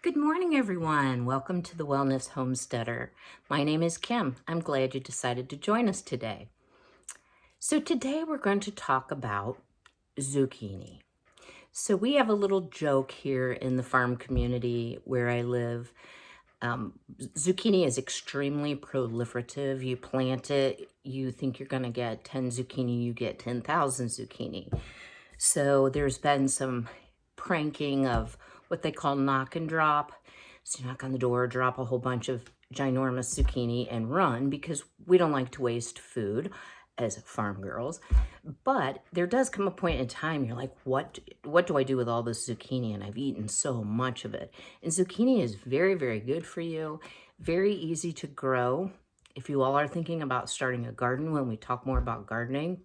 Good morning, everyone. Welcome to the Wellness Homesteader. My name is Kim. I'm glad you decided to join us today. So today we're going to talk about zucchini. So we have a little joke here in the farm community where I live. Zucchini is extremely proliferative. You plant it, you think you're going to get 10 zucchini, you get 10,000 zucchini. So there's been some pranking of what they call knock and drop. So you knock on the door, drop a whole bunch of ginormous zucchini and run, because we don't like to waste food as farm girls. But there does come a point in time you're like, what do I do with all this zucchini? And I've eaten so much of it. And zucchini is very, very good for you. Very easy to grow. If you all are thinking about starting a garden, when we talk more about gardening,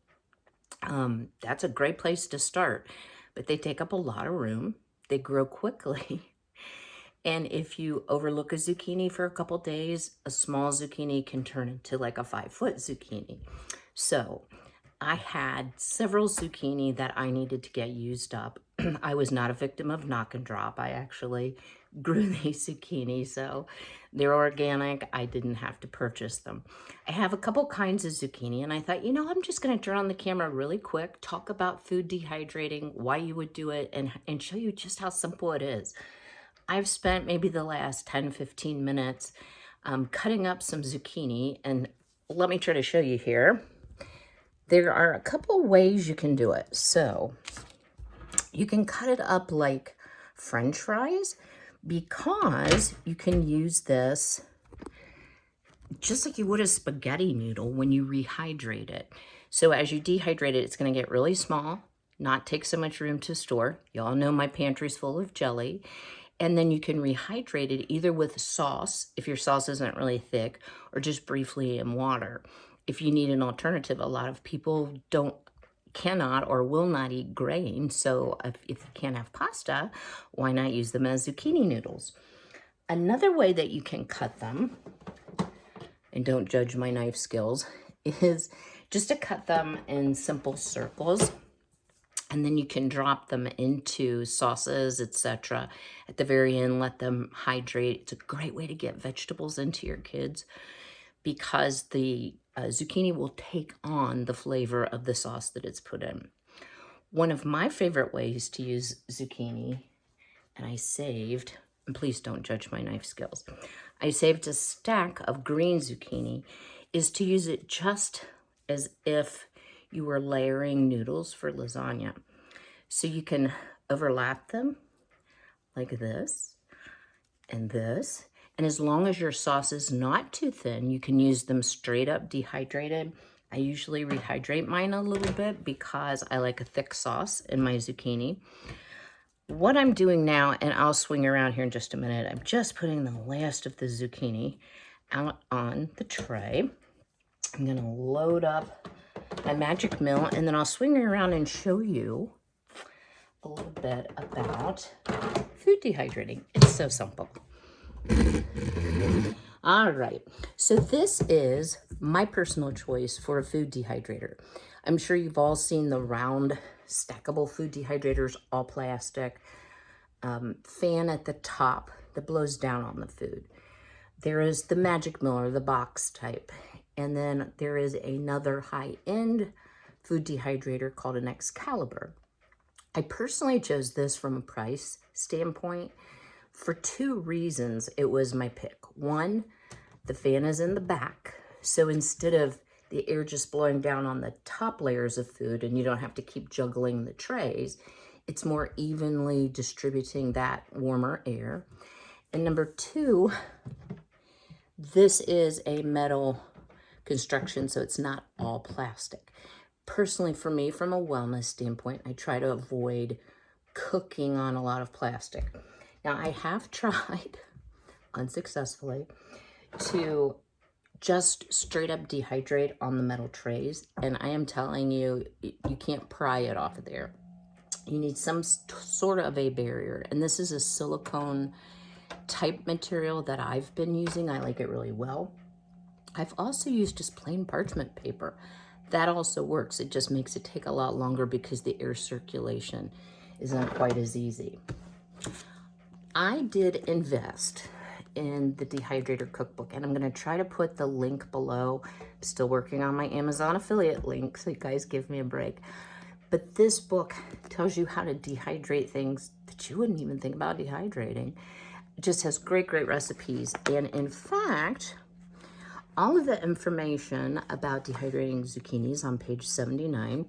that's a great place to start. But they take up a lot of room. They grow quickly. And if you overlook a zucchini for a couple days, a small zucchini can turn into like a 5-foot zucchini. So I had several zucchini that I needed to get used up. I was not a victim of knock and drop. I actually grew these zucchini, so they're organic. I didn't have to purchase them. I have a couple kinds of zucchini, and I thought, I'm just going to turn on the camera really quick, talk about food dehydrating, why you would do it, and show you just how simple it is. I've spent maybe the last 10-15 minutes cutting up some zucchini, and let me try to show you here. There are a couple ways you can do it. So you can cut it up like French fries, because you can use this just like you would a spaghetti noodle when you rehydrate it. So as you dehydrate it, it's going to get really small, not take so much room to store. You all know my pantry's full of jelly. And then you can rehydrate it either with sauce, if your sauce isn't really thick, or just briefly in water. If you need an alternative, a lot of people cannot or will not eat grain. So if you can't have pasta, why not use them as zucchini noodles? Another way that you can cut them, and don't judge my knife skills, is just to cut them in simple circles. And then you can drop them into sauces, etc. At the very end, let them hydrate. It's a great way to get vegetables into your kids, because the zucchini will take on the flavor of the sauce that it's put in. One of my favorite ways to use zucchini, and I saved, and please don't judge my knife skills, I saved a stack of green zucchini, is to use it just as if you were layering noodles for lasagna. So you can overlap them like this and this. And as long as your sauce is not too thin, you can use them straight up dehydrated. I usually rehydrate mine a little bit because I like a thick sauce in my zucchini. What I'm doing now, and I'll swing around here in just a minute, I'm just putting the last of the zucchini out on the tray. I'm gonna load up my magic mill, and then I'll swing around and show you a little bit about food dehydrating. It's so simple. All right, so this is my personal choice for a food dehydrator. I'm sure you've all seen the round stackable food dehydrators, all plastic, fan at the top that blows down on the food. There is the Magic Miller, the box type, and then there is another high-end food dehydrator called an Excalibur. I personally chose this from a price standpoint. For two reasons, it was my pick. One, the fan is in the back, so instead of the air just blowing down on the top layers of food and you don't have to keep juggling the trays, it's more evenly distributing that warmer air. And number two, this is a metal construction, so it's not all plastic. Personally, for me, from a wellness standpoint, I try to avoid cooking on a lot of plastic. Now, I have tried, unsuccessfully, to just straight up dehydrate on the metal trays, and I am telling you, you can't pry it off of there. You need some sort of a barrier, and this is a silicone type material that I've been using. I like it really well. I've also used just plain parchment paper. That also works. It just makes it take a lot longer because the air circulation isn't quite as easy. I did invest in the Dehydrator cookbook, and I'm going to try to put the link below. I'm still working on my Amazon affiliate link, so you guys give me a break. But this book tells you how to dehydrate things that you wouldn't even think about dehydrating. It just has great, great recipes. And in fact, all of the information about dehydrating zucchini is on page 79.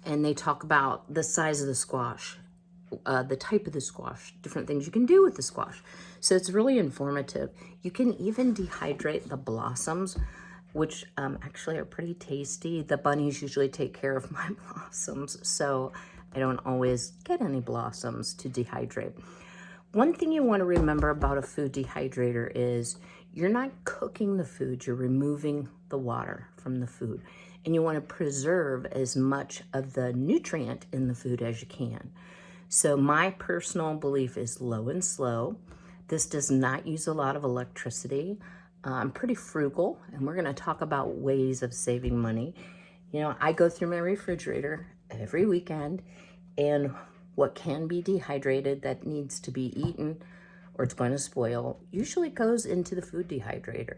And they talk about the size of the squash, the type of the squash, different things you can do with the squash. So it's really informative. You can even dehydrate the blossoms, which actually are pretty tasty. The bunnies usually take care of my blossoms, so I don't always get any blossoms to dehydrate. One thing you want to remember about a food dehydrator is you're not cooking the food, you're removing the water from the food. And you want to preserve as much of the nutrient in the food as you can. So my personal belief is low and slow. This does not use a lot of electricity. I'm pretty frugal, and we're going to talk about ways of saving money. You know, I go through my refrigerator every weekend, and what can be dehydrated that needs to be eaten or it's going to spoil usually goes into the food dehydrator.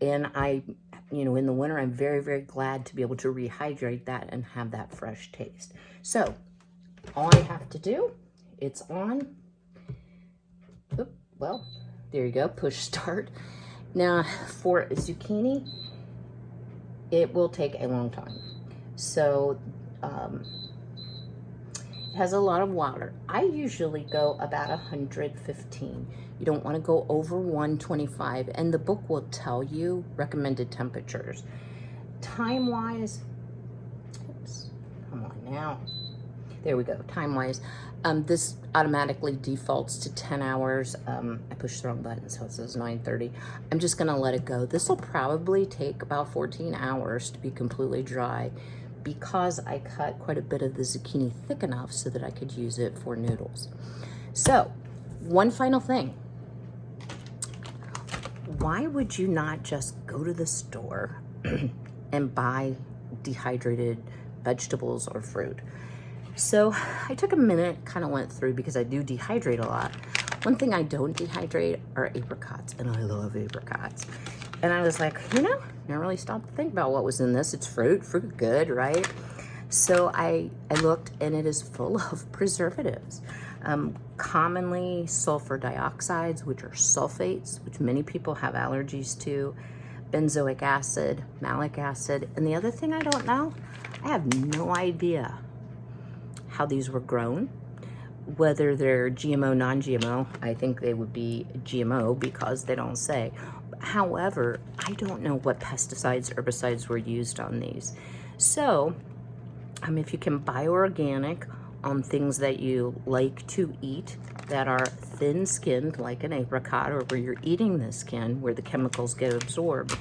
And in the winter, I'm very, very glad to be able to rehydrate that and have that fresh taste. So all I have to do, it's on. Well, there you go, push start. Now for zucchini, it will take a long time. So it has a lot of water. I usually go about 115. You don't want to go over 125, and the book will tell you recommended temperatures. Time-wise, oops, come on now. There we go, time-wise. This automatically defaults to 10 hours. I pushed the wrong button, so it says 9:30. I'm just gonna let it go. This will probably take about 14 hours to be completely dry because I cut quite a bit of the zucchini thick enough so that I could use it for noodles. So, one final thing. Why would you not just go to the store and buy dehydrated vegetables or fruit? So I took a minute, kind of went through because I do dehydrate a lot. One thing I don't dehydrate are apricots, and I love apricots. And I was like, never really stopped to think about what was in this. It's fruit, good, right? So I looked, and it is full of preservatives. Commonly sulfur dioxides, which are sulfates, which many people have allergies to, benzoic acid, malic acid, and the other thing I don't know, I have no idea how these were grown, whether they're GMO, non-GMO. I think they would be GMO because they don't say. However, I don't know what pesticides, herbicides were used on these. So if you can buy organic on things that you like to eat that are thin-skinned, like an apricot, or where you're eating the skin, where the chemicals get absorbed,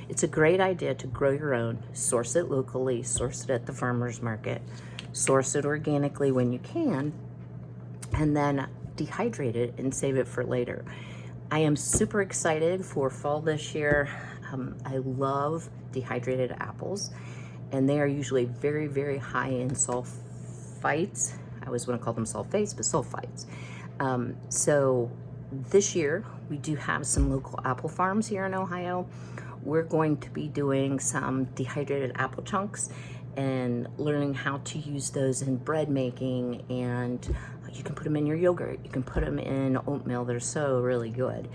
it's a great idea to grow your own, source it locally, source it at the farmer's market, source it organically when you can, and then dehydrate it and save it for later. I am super excited for fall this year. I love dehydrated apples, and they are usually very, very high in sulfites. I always want to call them sulfates, but sulfites. So this year, we do have some local apple farms here in Ohio. We're going to be doing some dehydrated apple chunks and learning how to use those in bread making, and you can put them in your yogurt. You can put them in oatmeal. They're so really good.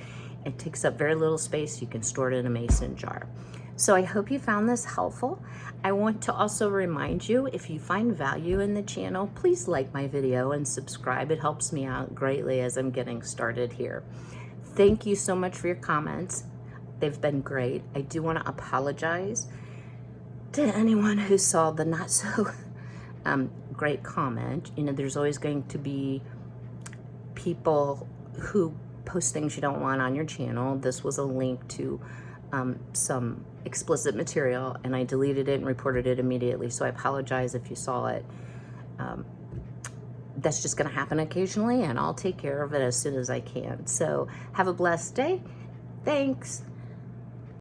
It takes up very little space. You can store it in a mason jar. So I hope you found this helpful. I want to also remind you, if you find value in the channel, please like my video and subscribe. It helps me out greatly as I'm getting started here. Thank you so much for your comments. They've been great. I do want to apologize to anyone who saw the not so great comment. There's always going to be people who post things you don't want on your channel. This was a link to some explicit material, and I deleted it and reported it immediately. So I apologize if you saw it. That's just going to happen occasionally, and I'll take care of it as soon as I can. So have a blessed day. Thanks.